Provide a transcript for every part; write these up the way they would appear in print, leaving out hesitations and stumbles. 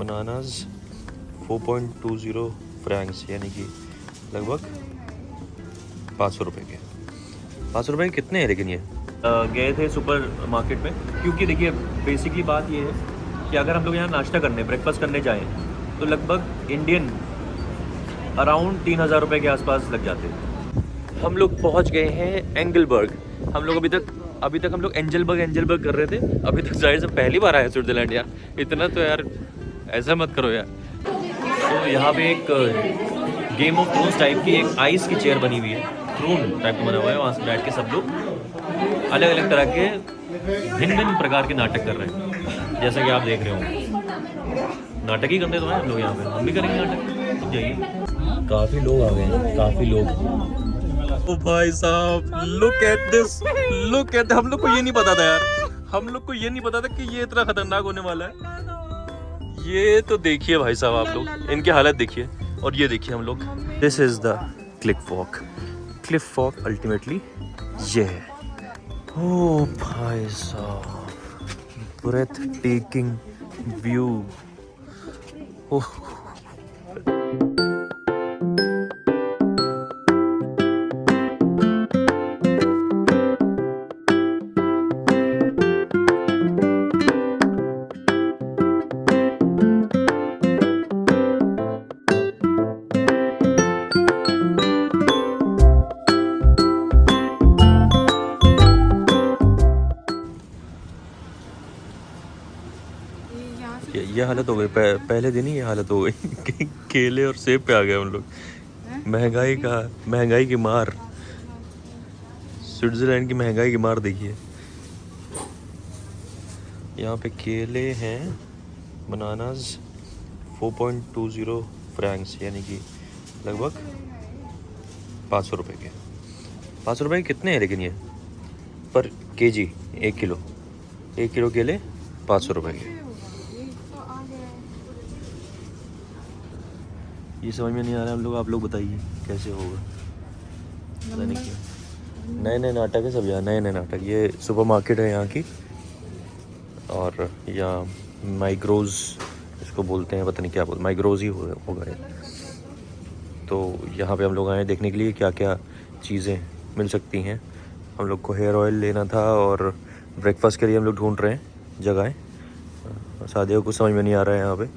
Bananas 4.20 Franks यानी कि लगभग 500 रुपये के। 500 रुपये कितने हैं लेकिन ये गए थे सुपर मार्केट में, क्योंकि देखिए बेसिकली बात ये है कि अगर हम लोग यहाँ नाश्ता करने ब्रेकफास्ट करने जाएँ तो लगभग इंडियन अराउंड 3000 रुपये के आसपास लग जाते हैं। हम लोग पहुँच गए हैं एंगलबर्ग। हम लोग अभी तक हम लोग एंजलबर्ग कर रहे थे। अभी तक जाहिर से पहली बार आए स्विट्ज़रलैंड यार, इतना तो यार ऐसा मत करो यार। तो यहाँ पे एक गेम ऑफ थ्रोन्स टाइप की एक आइस की चेयर बनी हुई है, थ्रोन टाइप का बना हुआ है। वहाँ से बैठ के सब लोग अलग अलग तरह के भिन्न भिन्न प्रकार के नाटक कर रहे हैं, जैसा कि आप देख रहे हो। नाटक ही करते तो हैं हम लोग यहाँ पे, हम भी करेंगे नाटक। तो जाइए, काफ़ी लोग आ गए हैं, काफ़ी लोग। ओ भाई साहब, look at this, look at. हम लोग को ये नहीं पता था यार, हम लोग को ये नहीं पता था कि ये इतना खतरनाक होने वाला है। ये तो देखिए भाई साहब, आप लोग इनकी हालत देखिए। और ये देखिए हम लोग, this is the Cliff walk ultimately ये है। ओ भाई साहब, ब्रेथ टेकिंग व्यू। ओह ये हालत हो गई। पहले दिन ही ये हालत हो गई। केले और सेब पे आ गए हम लोग। महंगाई की मार, स्विट्जरलैंड की महंगाई की मार देखिए। यहाँ पे केले हैं, बनानाज 4.20 फ्रैंक्स यानी कि लगभग 500 रुपये के। 500 रुपये कितने हैं लेकिन ये पर केजी, 1 किलो केले 500 रुपये के। ये समझ में नहीं आ रहा हम लोग, आप लोग बताइए कैसे होगा। पता नहीं क्यों नए नाटक है सब यहाँ, नए नाटक। ये सुपर मार्केट है यहाँ की, और यहाँ माइग्रोज इसको बोलते हैं, पता नहीं क्या बोलते, माइग्रोज ही होगा ये। तो यहाँ पे हम लोग आए देखने के लिए क्या क्या चीज़ें मिल सकती हैं। हम लोग को हेयर ऑयल लेना था और ब्रेकफास्ट के लिए हम लोग ढूंढ रहे हैं जगह। सादिया को समझ में नहीं आ रहा है यहाँ पे,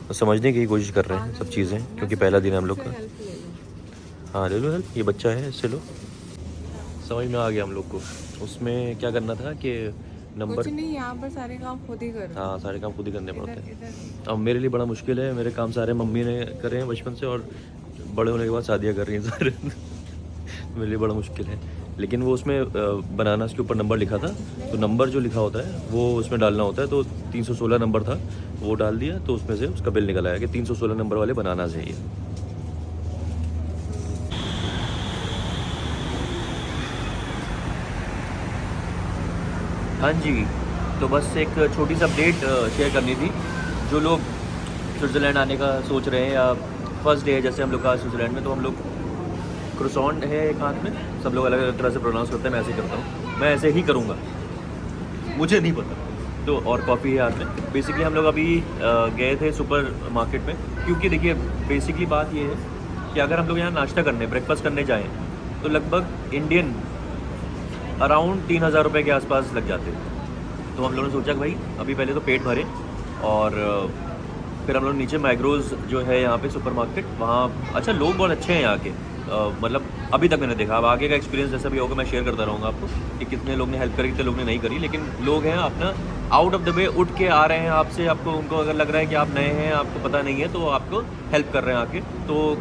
तो समझने की कोशिश कर रहे हैं सब चीज़ें, क्योंकि पहला दिन हम लोग का। हाँ ले लो हेल्प, ये बच्चा है इससे लो। समझ में आ गया हम लोग को। उसमें क्या करना था कि नंबर कुछ नहीं, यहाँ पर सारे काम खुद ही करो। हाँ सारे काम खुद ही करने पड़ते हैं। अब मेरे लिए बड़ा मुश्किल है, मेरे काम सारे मम्मी ने करे हैं बचपन से, और बड़े होने के बाद शादियाँ कर रही हैं सारे। मेरे लिए बड़ा मुश्किल है। लेकिन वो उसमें बनानास के ऊपर नंबर लिखा था, तो नंबर जो लिखा होता है वो उसमें डालना होता है। तो 316 नंबर था, वो डाल दिया तो उसमें से उसका बिल निकल आया कि 316 नंबर वाले बनानास हैं ये। हाँ जी, तो बस एक छोटी सी अपडेट शेयर करनी थी। जो लोग स्विट्ज़रलैंड आने का सोच रहे हैं या फर्स्ट डे है जैसे हम लोग का स्विट्ज़रलैंड में, तो हम लोग क्रोसॉन है एक हाथ में, सब लोग अलग अलग तरह से प्रोनाउंस करते हैं, मैं ऐसे ही करता हूँ, मैं ऐसे ही करूँगा, मुझे नहीं पता। तो और कॉफ़ी है हाथ में। बेसिकली हम लोग अभी गए थे सुपर मार्केट में, क्योंकि देखिए बेसिकली बात ये है कि अगर हम लोग यहाँ नाश्ता करने ब्रेकफास्ट करने जाएँ तो लगभग इंडियन अराउंड 3000 रुपये के आसपास लग जाते हैं। तो हम लोगों ने सोचा कि भाई अभी पहले तो पेट भरे, और फिर हम लोग नीचे माइग्रोज जो है यहाँ पे सुपर मार्केट, वहाँ अच्छा लोग बहुत अच्छे हैं यहाँ के। मतलब अभी तक मैंने देखा, अब आगे का एक्सपीरियंस जैसा भी होगा मैं शेयर करता रहूँगा आपको कि कितने लोग ने हेल्प करी, कितने लोग ने नहीं करी। लेकिन लोग हैं अपना आउट ऑफ द वे उठ के आ रहे हैं आपसे, आपको उनको अगर लग रहा है कि आप नए हैं, आपको पता नहीं है, तो आपको हेल्प कर रहे हैं आके। तो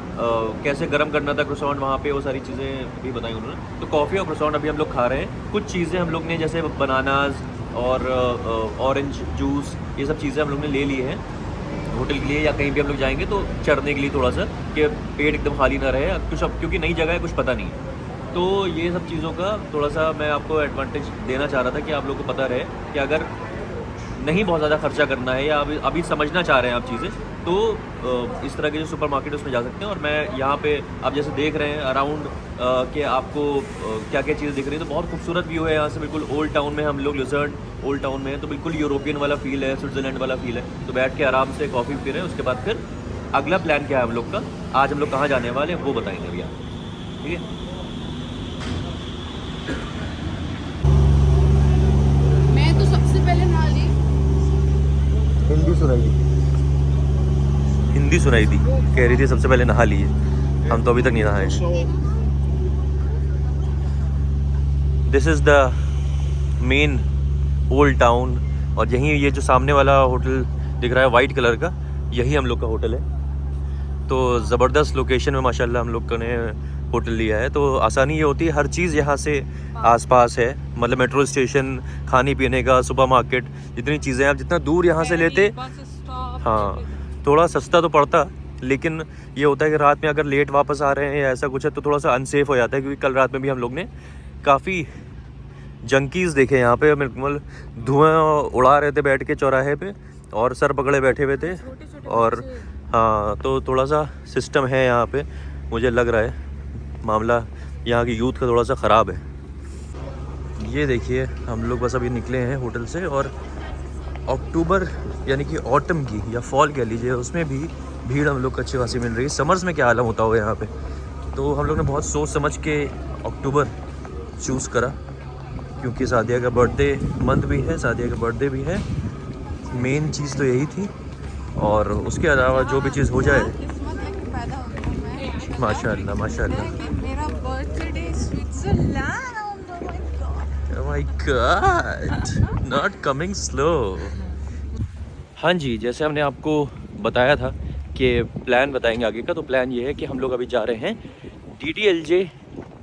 कैसे गर्म करना था क्रोसॉन वहाँ पे, वो सारी चीज़ें भी बताई उन्होंने। तो कॉफ़ी और क्रोसॉन अभी हम लोग खा रहे हैं। कुछ चीज़ें हम लोग ने जैसे बनानाज और ऑरेंज जूस, ये सब चीज़ें हम लोग ने ले ली हैं होटल के लिए, या कहीं भी हम लोग जाएंगे तो चढ़ने के लिए थोड़ा सा, कि पेट एकदम खाली ना रहे कुछ, अब क्योंकि नई जगह है, कुछ पता नहीं है। तो ये सब चीज़ों का थोड़ा सा मैं आपको एडवांटेज देना चाह रहा था कि आप लोग को पता रहे कि अगर नहीं बहुत ज़्यादा खर्चा करना है या अभी समझना चाह रहे हैं आप चीज़ें, तो इस तरह के जो सुपर मार्केट है उसमें जा सकते हैं। और मैं यहाँ पे आप जैसे देख रहे हैं अराउंड कि आपको क्या क्या चीज़ें दिख रही है, तो बहुत खूबसूरत व्यू है यहाँ से। बिल्कुल ओल्ड टाउन में हम लोग, लुजर्न ओल्ड टाउन में है, तो बिल्कुल यूरोपियन वाला फील है, स्विट्ज़रलैंड वाला फील है। तो बैठ के आराम से कॉफ़ी पी रहे हैं। उसके बाद फिर अगला प्लान क्या है हम लोग का, आज हम लोग कहाँ जाने वाले हैं वो बताएंगे भैया, ठीक है। मैं तो सबसे पहले नहा ली। हिंदी सुनाई दी, कह रही थी सबसे पहले नहा लिए। हम तो अभी तक नहीं नहाए। This is the main old town, और यहीं ये जो सामने वाला होटल दिख रहा है वाइट कलर का, यही हम लोग का होटल है। तो ज़बरदस्त लोकेशन में माशाल्लाह हम लोग ने होटल लिया है। तो आसानी ये होती है, हर चीज़ यहाँ से आसपास है, मतलब मेट्रो स्टेशन, खाने पीने का, सुपर मार्केट, जितनी चीज़ें आप जितना दूर यहाँ से लेते, हाँ थोड़ा सस्ता तो पड़ता, लेकिन ये होता है कि रात में अगर लेट वापस आ रहे हैं या ऐसा कुछ है तो थोड़ा सा अनसेफ हो जाता है। क्योंकि कल रात में भी हम लोग ने काफ़ी जंकीज़ देखे यहाँ पे, बिल्कुल धुआं उड़ा रहे थे बैठ के चौराहे पे और सर पकड़े बैठे हुए थे। और हाँ, तो थोड़ा सा सिस्टम है यहाँ पे, मुझे लग रहा है मामला यहाँ की यूथ का थोड़ा सा ख़राब है। ये देखिए हम लोग बस अभी निकले हैं होटल से, और अक्टूबर यानी कि ऑटम की या फॉल कह लीजिए, उसमें भी भीड़ हम लोग को अच्छी खासी मिल रही है। समर्स में क्या आलम होता होगा यहाँ पे, तो हम लोग ने बहुत सोच समझ के अक्टूबर चूज़ करा, क्योंकि सादिया का बर्थडे मंथ भी है, सादिया का बर्थडे भी है। मेन चीज़ तो यही थी, और उसके अलावा जो भी चीज़ हो जाए। माशाल्लाह माशाल्लाह। मेरा birthday Switzerland. Oh my God, not coming slow। हाँ जी, जैसे हमने आपको बताया था कि प्लान बताएंगे आगे का, तो प्लान ये है कि हम लोग अभी जा रहे हैं DDLJ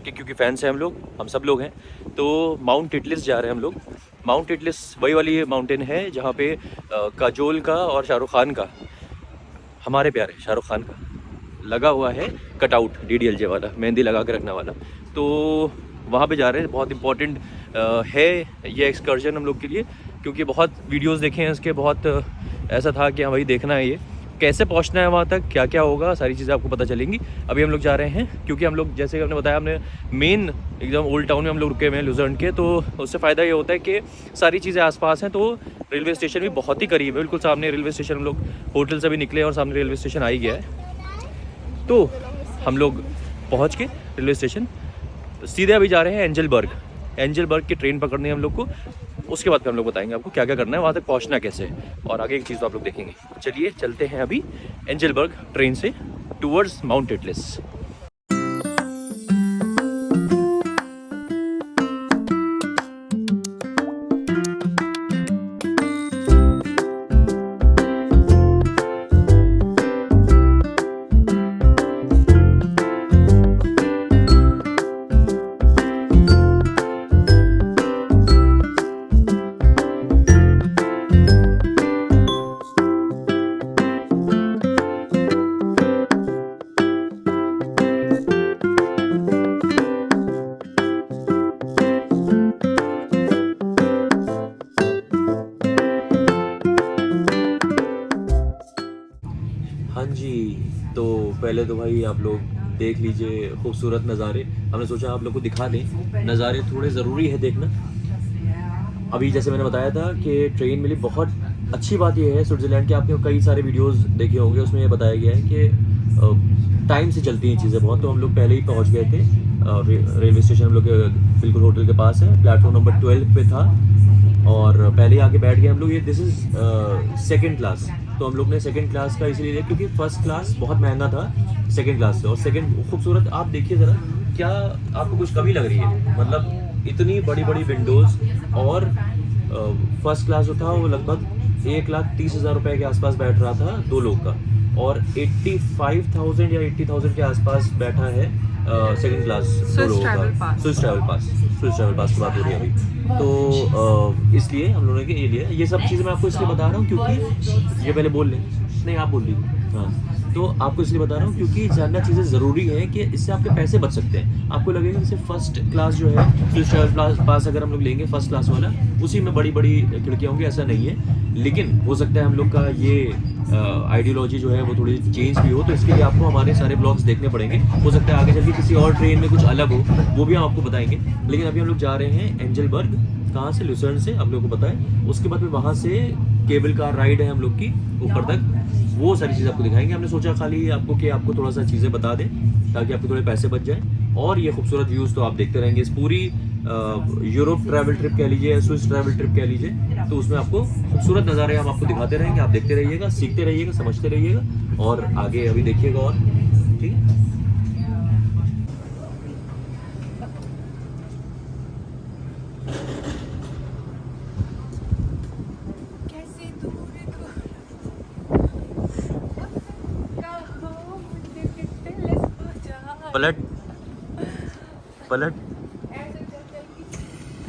के, क्योंकि फैंस हैं हम सब लोग हैं, तो माउंट टिटलिस जा रहे हैं हम लोग। माउंट टिटलिस वही वाली माउंटेन है जहाँ पे काजोल का और शाहरुख खान का, हमारे प्यारे शाहरुख खान का लगा हुआ है कटआउट, DDLJ वाला, मेहंदी लगा के रखने वाला। तो वहाँ पे जा रहे हैं। बहुत इंपॉर्टेंट है ये एक्सकर्जन हम लोग के लिए, क्योंकि बहुत वीडियोस देखे हैं इसके, बहुत ऐसा था कि हाँ भाई देखना है ये, कैसे पहुँचना है वहाँ तक, क्या क्या होगा, सारी चीज़ें आपको पता चलेंगी। अभी हम लोग जा रहे हैं, क्योंकि हम लोग जैसे हमने बताया, हमने मेन एकदम ओल्ड टाउन में हम लोग रुके हुए हैं लुजर्न के, तो उससे फ़ायदा ये होता है कि सारी चीज़ें आसपास हैं। तो रेलवे स्टेशन भी बहुत ही करीब है, बिल्कुल सामने रेलवे स्टेशन। हम लोग होटल से भी निकले और सामने रेलवे स्टेशन आ ही गया है। तो हम लोग पहुँच के रेलवे स्टेशन सीधे अभी जा रहे हैं एंजलबर्ग की ट्रेन पकड़नी है हम लोग को। उसके बाद फिर हम लोग बताएंगे आपको क्या क्या करना है, वहाँ तक पहुँचना कैसे है, और आगे एक चीज़ तो आप लोग देखेंगे। चलिए चलते हैं अभी एंजलबर्ग ट्रेन से टूवर्ड्स माउंट टिटलिस। हाँ जी, तो पहले तो भाई आप लोग देख लीजिए खूबसूरत नज़ारे। हमने सोचा आप लोग को दिखा दें, नज़ारे थोड़े ज़रूरी है देखना। अभी जैसे मैंने बताया था कि ट्रेन मिली। बहुत अच्छी बात यह है स्विट्ज़रलैंड के, आपने कई सारे वीडियोस देखे होंगे, उसमें ये बताया गया है कि टाइम से चलती हैं चीज़ें बहुत। तो हम लोग पहले ही पहुँच गए थे रेलवे स्टेशन, हम लोग के बिल्कुल होटल के पास है, प्लेटफॉर्म नंबर 12 पे था, और पहले ही आके बैठ गए हम लोग। ये दिस इज़ सेकेंड क्लास, तो हम लोग ने सेकंड क्लास का इसलिए लिया क्योंकि फर्स्ट क्लास बहुत महंगा था सेकंड क्लास से। और सेकंड खूबसूरत, आप देखिए ज़रा, क्या आपको कुछ कमी लग रही है? मतलब इतनी बड़ी बड़ी विंडोज़, और फर्स्ट क्लास जो था वो लगभग 1,30,000 रुपये के आसपास बैठ रहा था 2 लोग का, और 85,000 या 80,000 के आसपास बैठा है सेकंड क्लास 2 लोगों का। स्विस ट्रैवल पास की बात हो रही है अभी। तो इसलिए हम लोगों ने ये लिया। ये सब चीज़ें मैं आपको इसलिए बता रहा हूँ क्योंकि ये पहले बोल लें, नहीं आप बोल लीजिए। हाँ, तो आपको इसलिए बता रहा हूँ क्योंकि जानना चीज़ें ज़रूरी है कि इससे आपके पैसे बच सकते हैं। आपको लगेगा कि सिर्फ फर्स्ट क्लास जो है स्विस ट्रैवल पास अगर हम लोग लेंगे फर्स्ट क्लास वाला, उसी में बड़ी बड़ी खिड़कियाँ होंगी, ऐसा नहीं है। लेकिन हो सकता है हम लोग का ये आइडियोलॉजी जो है वो थोड़ी चेंज भी हो, तो इसके लिए आपको हमारे सारे ब्लॉग्स देखने पड़ेंगे। हो सकता है आगे चल के किसी और ट्रेन में कुछ अलग हो, वो भी हम आपको बताएंगे। लेकिन अभी हम लोग जा रहे हैं एंजलबर्ग, कहाँ से, लुसर्न से, आप लोगों को पता है। उसके बाद में वहाँ से केबल कार राइड है हम लोग की ऊपर तक, वो सारी चीज़ें आपको दिखाएंगे। हमने सोचा खाली आपको कि आपको थोड़ा सा चीज़ें बता दें ताकि आपके थोड़े पैसे बच जाएँ, और ये खूबसूरत व्यूज़ तो आप देखते रहेंगे। इस पूरी यूरोप ट्रैवल ट्रिप कह लीजिए या स्विस ट्रैवल ट्रिप कह लीजिए, तो उसमें आपको खूबसूरत नज़ारे हम आपको दिखाते रहेंगे। आप देखते रहिएगा, सीखते रहिएगा, समझते रहिएगा, और आगे अभी देखिएगा। और ठीक है, कैसे दूर कहो मुझे कितने हो जा पलट पलट ऐसे चल की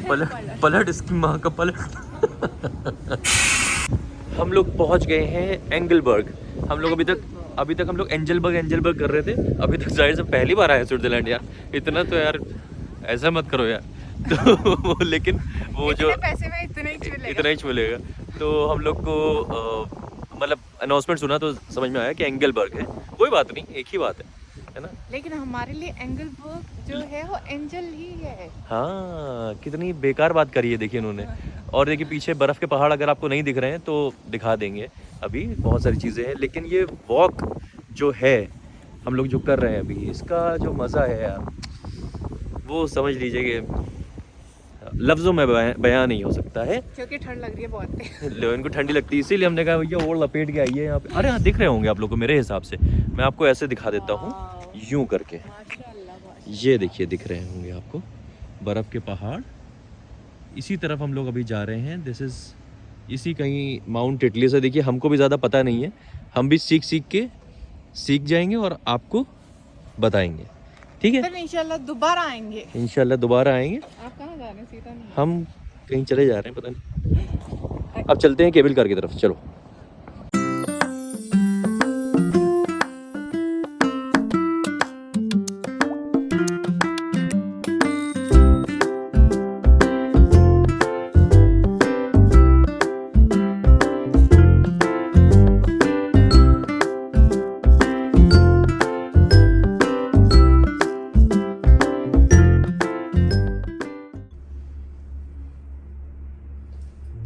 पलट पलट, इसकी माँ का पलट। हम लोग पहुंच गए हैं एंगलबर्ग। हम लोग अभी तक हम लोग एंजलबर्ग कर रहे थे। अभी तक जाहिर से पहली बार आए स्विट्जरलैंड यार, इतना तो यार ऐसा मत करो यार। तो लेकिन वो जो पैसे में इतना ही मिलेगा। तो हम लोग को मतलब अनाउंसमेंट सुना तो समझ में आया कि एंगलबर्ग है। कोई बात नहीं, एक ही बात है ना। लेकिन हमारे लिए एंगलबर्ग जो है वो एंजल ही है। हाँ, कितनी बेकार बात करी है देखिए इन्होंने। और देखिए पीछे बर्फ़ के पहाड़ अगर आपको नहीं दिख रहे हैं तो दिखा देंगे, अभी बहुत सारी चीज़ें हैं। लेकिन ये वॉक जो है हम लोग जो कर रहे हैं अभी, इसका जो मज़ा है यार, वो समझ लीजिए कि लफ्ज़ों में बयां नहीं हो सकता है। क्योंकि ठंड लग रही है बहुत। लो, इनको ठंडी लगती है, इसीलिए हमने कहा भैया और लपेट के आइए यहाँ पे। अरे हाँ, दिख रहे होंगे आप लोग को मेरे हिसाब से। मैं आपको ऐसे दिखा देता हूँ, यूँ करके। ये देखिए, दिख रहे होंगे आपको बर्फ़ के पहाड़। इसी तरफ हम लोग अभी जा रहे हैं। दिस इज़ इसी कहीं माउंट इटली से। देखिए हमको भी ज़्यादा पता नहीं है, हम भी सीख जाएंगे और आपको बताएंगे, ठीक है। फिर इंशाल्लाह दोबारा आएंगे। इंशाल्लाह दोबारा आएंगे। आप कहाँ जा रहे हैं? सीधा नहीं। हम कहीं चले जा रहे हैं, पता नहीं। अब चलते हैं केबल कार की तरफ, चलो।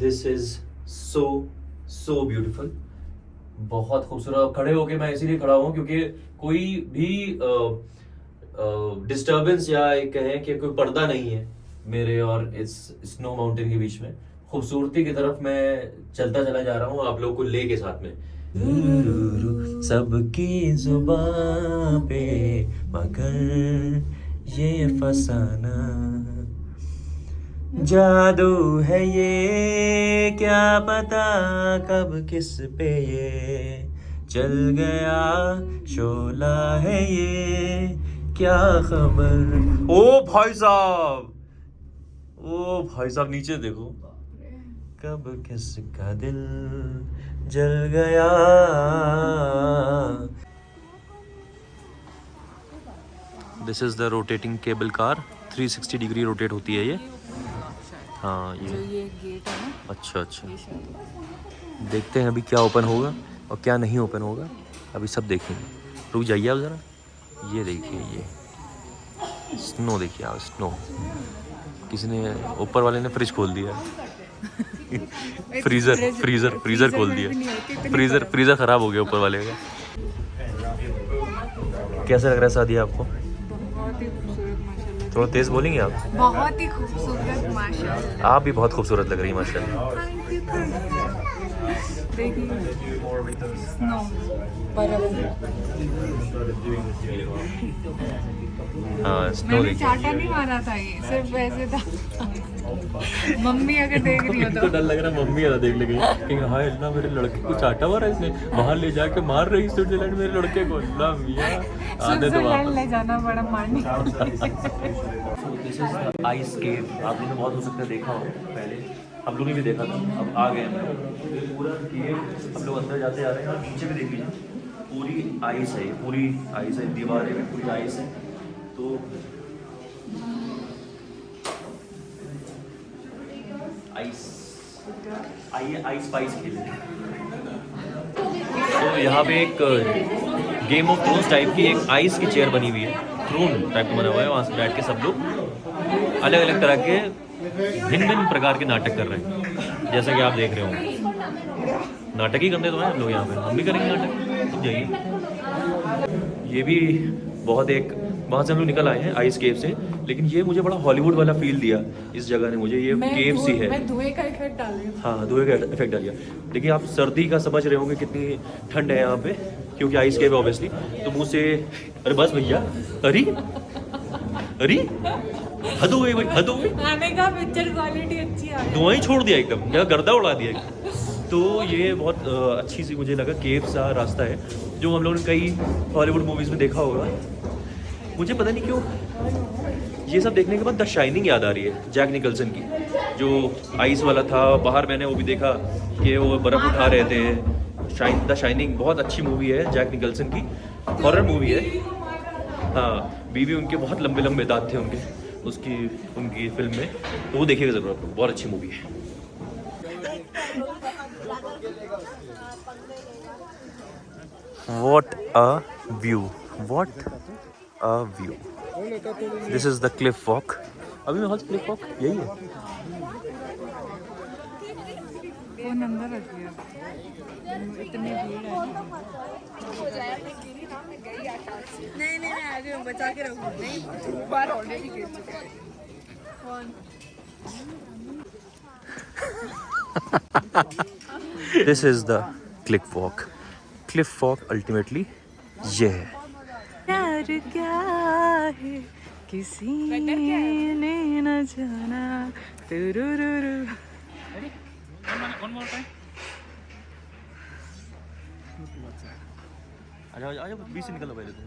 दिस इज सो ब्यूटीफुल, बहुत खूबसूरत। खड़े होके मैं इसीलिए खड़ा हूँ क्योंकि कोई भी डिस्टरबेंस या कहें कि कोई पर्दा नहीं है मेरे और इस स्नो माउंटेन के बीच में। खूबसूरती की तरफ मैं चलता चला जा रहा हूँ आप लोग को लेके साथ में। सबकी जुबान पे मगर ये फसाना जादू है, ये क्या पता कब किस पे ये चल गया, शोला है ये क्या खबर। ओ भाई साहब नीचे देखो, कब किसका दिल जल गया। This is the rotating cable car, 360 degree rotate होती है ये। हाँ, ये गेट है ना। अच्छा, देखते हैं अभी क्या ओपन होगा और क्या नहीं ओपन होगा, अभी सब देखेंगे। रुक जाइए आप ज़रा, ये देखिए, ये स्नो देखिए आप, स्नो। किसी ने, ऊपर वाले ने फ्रिज खोल दिया। फ्रीज़र खोल दिया। फ्रीज़र ख़राब हो गया ऊपर वाले का। कैसा लग रहा है सादिया आपको? बहुत ही खूबसूरत माशाल्लाह। थोड़ा तेज़ बोलेंगे आप? बहुत ही खूबसूरत माशाल्लाह। आप भी बहुत खूबसूरत लग रही हैं माशाल्लाह। देखिए स्नो, बर्फ। हाँ, स्नो मैंने देखिए। चाटा नहीं मारा था, ये सिर्फ वैसे था। मम्मी अगर देख रही हो तो डर लग रहा है मम्मी ऐसा देख लेगी कि हाँ इतना मेरे लड़के को चाटा मारा इसने, वहाँ ले जाके मार रही स्विट्जरलैंड मेरे लड़के को। अल्लाह मियां, आने दो वापस। ले जाना बड़ा मारने। दिस इज आइस केव। आप लोगों ने बहुत हो सकता है देखा हो पहले, हम लोगों ने भी देखा था, अब आ गए हैं। पूरा केव हम लोग अंदर जाते जा रहे हैं। और नीचे भी देख लीजिए, पूरी आइस है, पूरी आइस है, दीवारें में पूरी आइस है। तो आइए आइस स्पाइस खेलें। तो यहाँ पे एक गेम ऑफ थ्रोन्स टाइप की एक आइस की चेयर बनी हुई है, थ्रोन टाइप का बना हुआ है। वहाँ से बैठ के सब लोग अलग अलग तरह के भिन्न भिन्न प्रकार के नाटक कर रहे हैं, जैसा कि आप देख रहे हो। नाटक ही करने तो हैं हम लोग यहाँ पे, हम भी करेंगे नाटक, तो जाइए। ये भी बहुत एक, वहाँ से हम लोग निकल आए हैं आइस केव से, लेकिन ये मुझे बड़ा हॉलीवुड वाला फील दिया इस जगह ने मुझे। ये केव सी है, मैं धुएं का इफेक्ट डाल रही हूँ। हाँ धुएं का इफेक्ट डाल दिया। देखिए आप सर्दी का समझ रहे होंगे कितनी ठंड है यहाँ पे, क्योंकि आइस केव है ऑब्वियसली। तो मुँह से, अरे बस भैया, अरे अरे हद हो गई भाई, हद हो गई। आने का पिक्चर क्वालिटी अच्छी आ गई। धुआं ही छोड़ दिया एकदम, मेरा गर्दा उड़ा दिया एकदम। तो ये बहुत अच्छी सी मुझे लगा केव सा रास्ता है, जो हम लोगों ने कई हॉलीवुड मूवीज़ में देखा होगा। मुझे पता नहीं क्यों ये सब देखने के बाद द शाइनिंग याद आ रही है, जैक निकल्सन की, जो आइस वाला था। बाहर मैंने वो भी देखा कि वो बर्फ़ उठा रहे थे। द शाइनिंग बहुत अच्छी मूवी है, जैक निकल्सन की, हॉरर मूवी है। हाँ, बीवी उनके बहुत लंबे लंबे दांत थे उनकी फिल्म में, तो वो देखिएगा ज़रूर आप लोग, बहुत अच्छी मूवी है। What a view! What a view! This is the cliff walk. अभी मैं क्लिफ वॉक यही है। फोन अंदर रख दिया, इतनी भीड़ है। नहीं आ रही हूँ, बचा के रखूँ। नहीं बार ऑलरेडी गिर चुका है phone. This is the cliff walk. Cliff walk ultimately ये है। प्यार क्या है किसी ने न जाना। तुरुरुरु। आजा बीच से निकलो पहले, तुम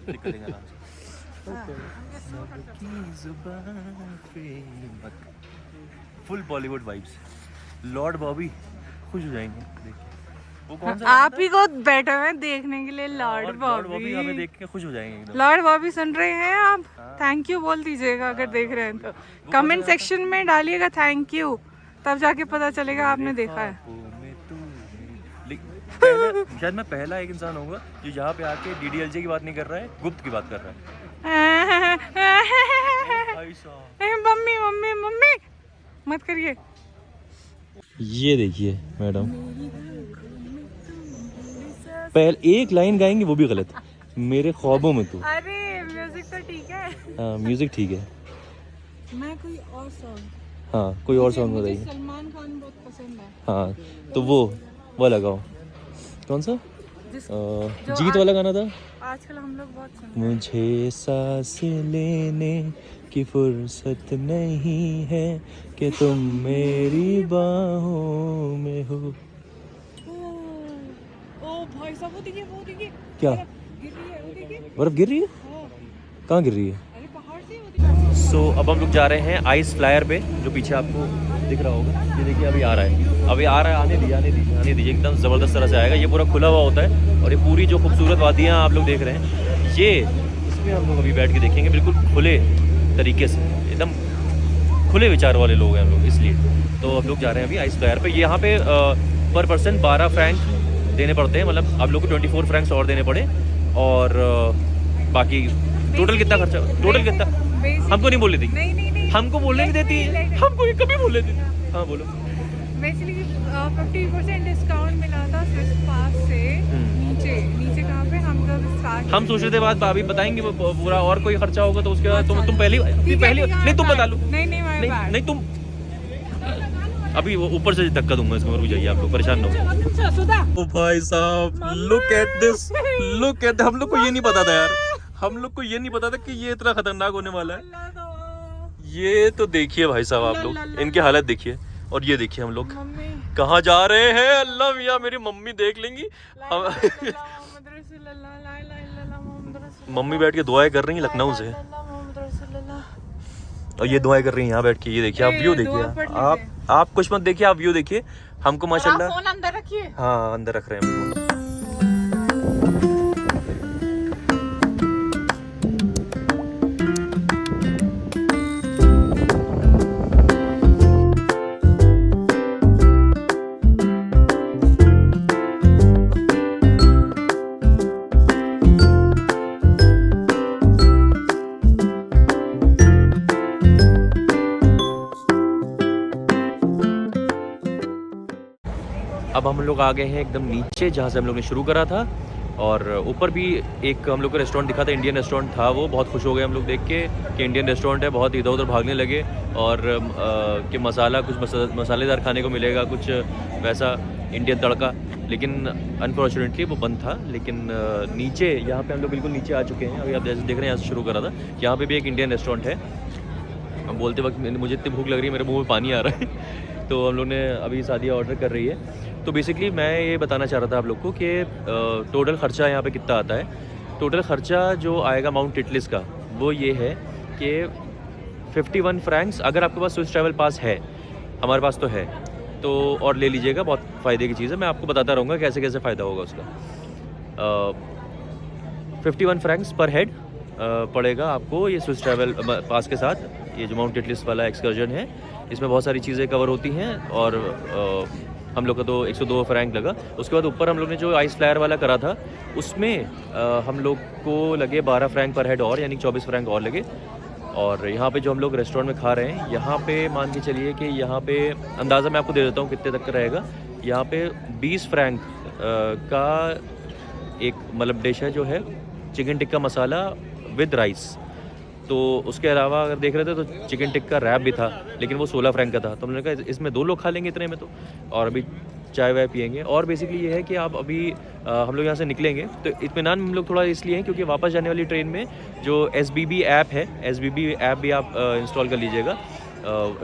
निकलेंगे आराम से। Full Bollywood vibes. Lord Bobby खुश हो जाएंगे देखिए। वो कौन सा आप ही को बैठे हुए देखने के लिए लॉर्ड बॉबी हमें बॉबी। देख के खुश हो जाएंगे एकदम। लॉर्ड बॉबी सुन रहे हैं आप? थैंक यू बोल दीजिएगा अगर देख रहे हैं तो। कमेंट सेक्शन में डालिएगा थैंक यू, तब जाके पता चलेगा आपने देखा है। शायद मैं पहला एक इंसान होगा जो यहाँ पे आके डीडीएलजे की बात नहीं कर रहा है, गुप्त की बात कर रहा है। मम्मी मम्मी मम्मी मत करिए। ये देखिए मैडम, पहले एक लाइन गाएंगे वो भी गलत, मेरे ख्वाबों में तू। अरे म्यूजिक तो ठीक है। हाँ म्यूजिक ठीक है। मैं कोई और सॉन्ग, हाँ कोई और सॉन्ग बताइए। सलमान खान बहुत पसंद है। हाँ तो वो लगाओ। कौन सा? जीत वाला गाना था। आजकल हम लोग बहुत सुनते हैं। मुझे सांस लेने की फुर्सत नहीं है कि तुम मेरी बाहों में हो। ओ भाई साहब, वो देखिए क्या गिर रही है, वो देखिए। बर्फ गिर रही है? हाँ, कहाँ गिर रही है? अरे पहाड़ से वो देखिए। सो अब हम लोग जा रहे हैं आइस फ्लायर पे, जो पीछे आपको दिख रहा होगा। ये देखिए अभी आ रहा है, आने दीजिए एकदम ज़बरदस्त तरह से आएगा। ये पूरा खुला हुआ होता है, और ये पूरी जो खूबसूरत वादियाँ आप लोग देख रहे हैं, ये इसमें हम लोग अभी बैठ के देखेंगे, बिल्कुल खुले तरीके से, एकदम खुले विचार वाले लोग हैं हम लोग, इसलिए। तो हम लोग जा रहे हैं अभी आइस फ्लायर पे। यहाँ पे पर पर्सन 12 फ्रैंक देने पड़ते हैं, मतलब आप लोग को 24 फ्रैंक्स और देने पड़े। और बाकी टोटल कितना खर्चा, टोटल कितना? हमको नहीं बोल देती, नहीं हमको बोलने नहीं देती, हमको ये कभी बोल देती। हाँ बोलो। बेसिकली 50% डिस्काउंट मिला था स्विस पास से। नीचे कहाँ पे हम जब स्टार्ट, हम सोच रहे थे बात अभी बताएंगे वो पूरा, और कोई खर्चा होगा तो उसके बाद तुम पहले नहीं तुम बता लो। नहीं तुम अभी वो ऊपर से धक्का दूंगा इसमें, रुक जाइए आप लोग, परेशान ना हो। ओ भाई साहब look at this, look at, हम लोग को ये नहीं पता था यार, हम लोग को ये नहीं पता था कि ये इतना खतरनाक होने वाला है। ये तो देखिए भाई साहब आप लोग, इनकी हालत देखिए, और ये देखिए हम लोग कहाँ जा रहे हैं। अल्लाह मियाँ, मेरी मम्मी देख लेंगी। मम्मी बैठ के दुआएं कर रही हैं लखनऊ से, और ये दुआएं कर रही हैं यहाँ बैठ के। ये देखिए आप व्यू देखिए, आप कुछ मत देखिए, आप व्यू देखिए। हमको माशाल्लाह फोन अंदर रखिए। हाँ अंदर रख रहे हैं हमको। लोग आ गए हैं एकदम नीचे जहाँ से हम लोग ने शुरू करा था। और ऊपर भी एक हम लोग को रेस्टोरेंट दिखा था, इंडियन रेस्टोरेंट था वो। बहुत खुश हो गए हम लोग देख के कि इंडियन रेस्टोरेंट है, बहुत इधर उधर भागने लगे। और कि मसाला कुछ मसालेदार खाने को मिलेगा, कुछ वैसा इंडियन तड़का। लेकिन अनफॉर्चुनेटली वो बंद था। लेकिन नीचे यहाँ पे हम लोग बिल्कुल नीचे आ चुके हैं। अभी आप जैसे देख रहे हैं यहाँ से शुरू करा था, यहाँ पे भी एक इंडियन रेस्टोरेंट है। अब बोलते वक्त मुझे इतनी भूख लग रही है, मेरे मुंह में पानी आ रहा है। तो हम लोग ने अभी सादिया ऑर्डर कर रही है। तो बेसिकली मैं ये बताना चाह रहा था आप लोग को कि टोटल ख़र्चा यहाँ पे कितना आता है। टोटल ख़र्चा जो आएगा माउंट टिटलिस का वो ये है कि 51 फ्रैंक्स। अगर आपके पास स्विस ट्रैवल पास है, हमारे पास तो है, तो और ले लीजिएगा, बहुत फ़ायदे की चीज़ है। मैं आपको बताता रहूँगा कैसे कैसे फ़ायदा होगा उसका। 51 फ्रैंक्स पर हेड पड़ेगा आपको ये स्विस ट्रैवल पास के साथ। ये जो माउंट टिटलिस वाला एक्सकर्जन है, इसमें बहुत सारी चीज़ें कवर होती हैं। और हम लोग का तो 102 फ्रैंक लगा। उसके बाद ऊपर हम लोग ने जो आइस फ्लायर वाला करा था, उसमें हम लोग को लगे 12 फ्रैंक पर हेड और, यानी 24 फ्रैंक और लगे। और यहाँ पे जो हम लोग रेस्टोरेंट में खा रहे हैं, यहाँ पे मान के चलिए कि यहाँ पे अंदाज़ा मैं आपको दे देता हूँ कितने तक का रहेगा। यहाँ पे 20 फ्रैंक का एक मतलब डिश है जो है chicken tikka masala with rice. तो उसके अलावा अगर देख रहे थे तो चिकन टिक्का रैप भी था, लेकिन वो 16 फ्रैंक का था। तो हमने कहा इसमें 2 लोग खा लेंगे इतने में तो, और अभी चाय वाय पियेंगे। और बेसिकली ये है कि आप अभी हम लोग यहाँ से निकलेंगे तो इत्मीनान हम लोग थोड़ा इसलिए हैं क्योंकि वापस जाने वाली ट्रेन में जो SBB ऐप है, SBB ऐप भी आप इंस्टॉल कर लीजिएगा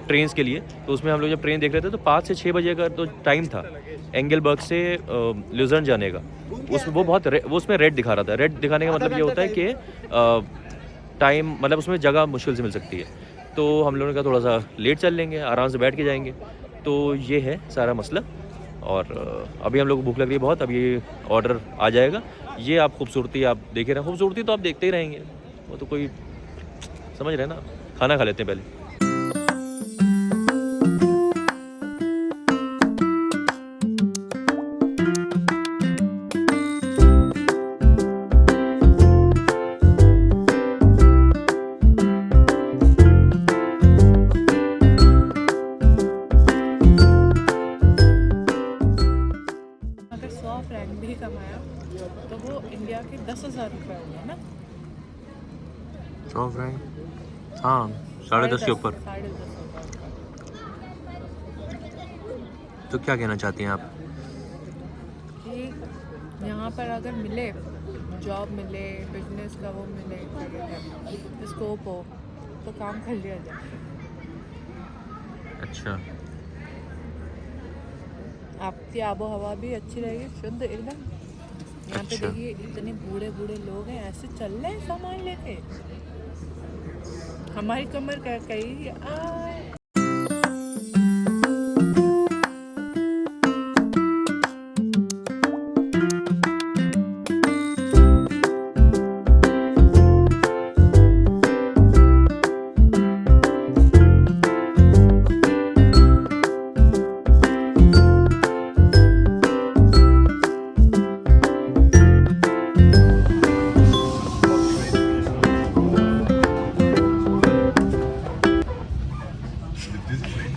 ट्रेन्स के लिए। तो उसमें हम लोग जब ट्रेन देख रहे थे तो 5 से 6 बजे का तो टाइम था एंगलबर्ग से लुजर्न जाने का। उसमें वो बहुत वो उसमें रेड दिखा रहा था। रेड दिखाने का मतलब ये होता है कि टाइम मतलब उसमें जगह मुश्किल से मिल सकती है। तो हम लोगों ने कहा थोड़ा सा लेट चल लेंगे, आराम से बैठ के जाएंगे। तो ये है सारा मसला। और अभी हम लोग को भूख लग रही है बहुत। अब ये ऑर्डर आ जाएगा। ये आप खूबसूरती आप देखे रहे, खूबसूरती तो आप देखते ही रहेंगे, वो तो कोई समझ रहे हैं ना। खाना खा लेते हैं पहले। अगर 100 फ्रैंक भी कमाया तो वो इंडिया के 10,000 रुपये हो गए ना। 100 फ्रैंक, हाँ 10.5 के ऊपर। 10.5 तो क्या कहना चाहती हैं आप? कि यहाँ पर अगर मिले, जॉब मिले, बिजनेस का वो मिले, स्कोप हो तो काम कर लिया जाए। अच्छा, आपकी आबो हवा भी अच्छी रहेगी, शुद्ध एकदम। यहाँ पे अच्छा। देखिए इतने बूढ़े बूढ़े लोग हैं, ऐसे चल रहे हैं सामान लेके। हमारी कमर कर कही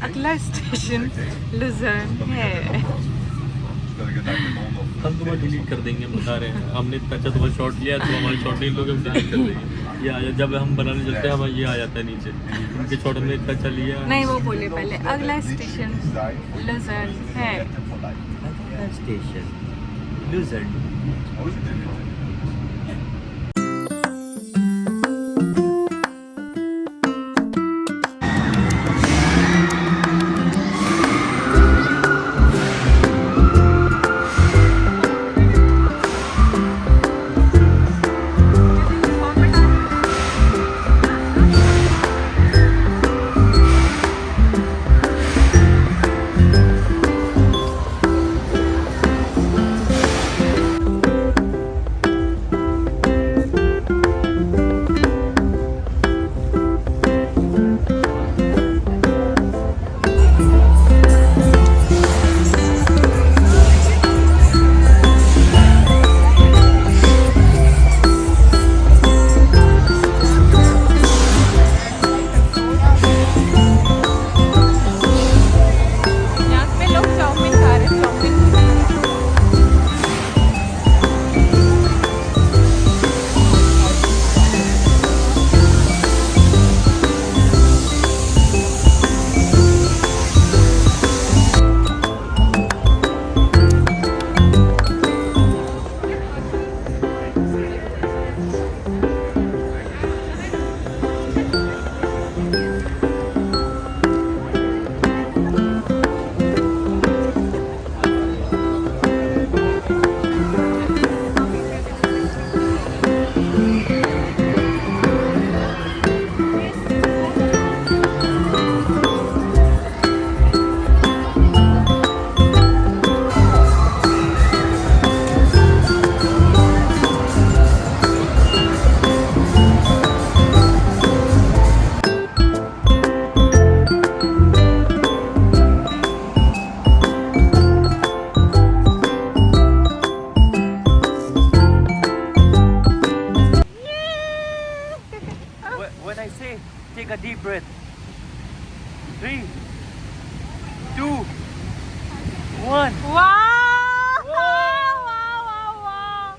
अगला स्टेशन लुजर्न है। हम तुम्हें डिलीट कर देंगे, हम बता रहे हैं। हमने इतना अच्छा तुम्हारा शॉट लिया तो हमारे शॉट नहीं लोग हम डिलीट कर देंगे। ये आ जाए जब हम बनाने चलते हैं, हम ये आ जाता है नीचे। उनके शॉट हमने इतना अच्छा लिया। नहीं वो बोले पहले अगला स्टेशन लुजर्न है। Station Lucerne. say, take a deep breath. 3, 2, 1. वाह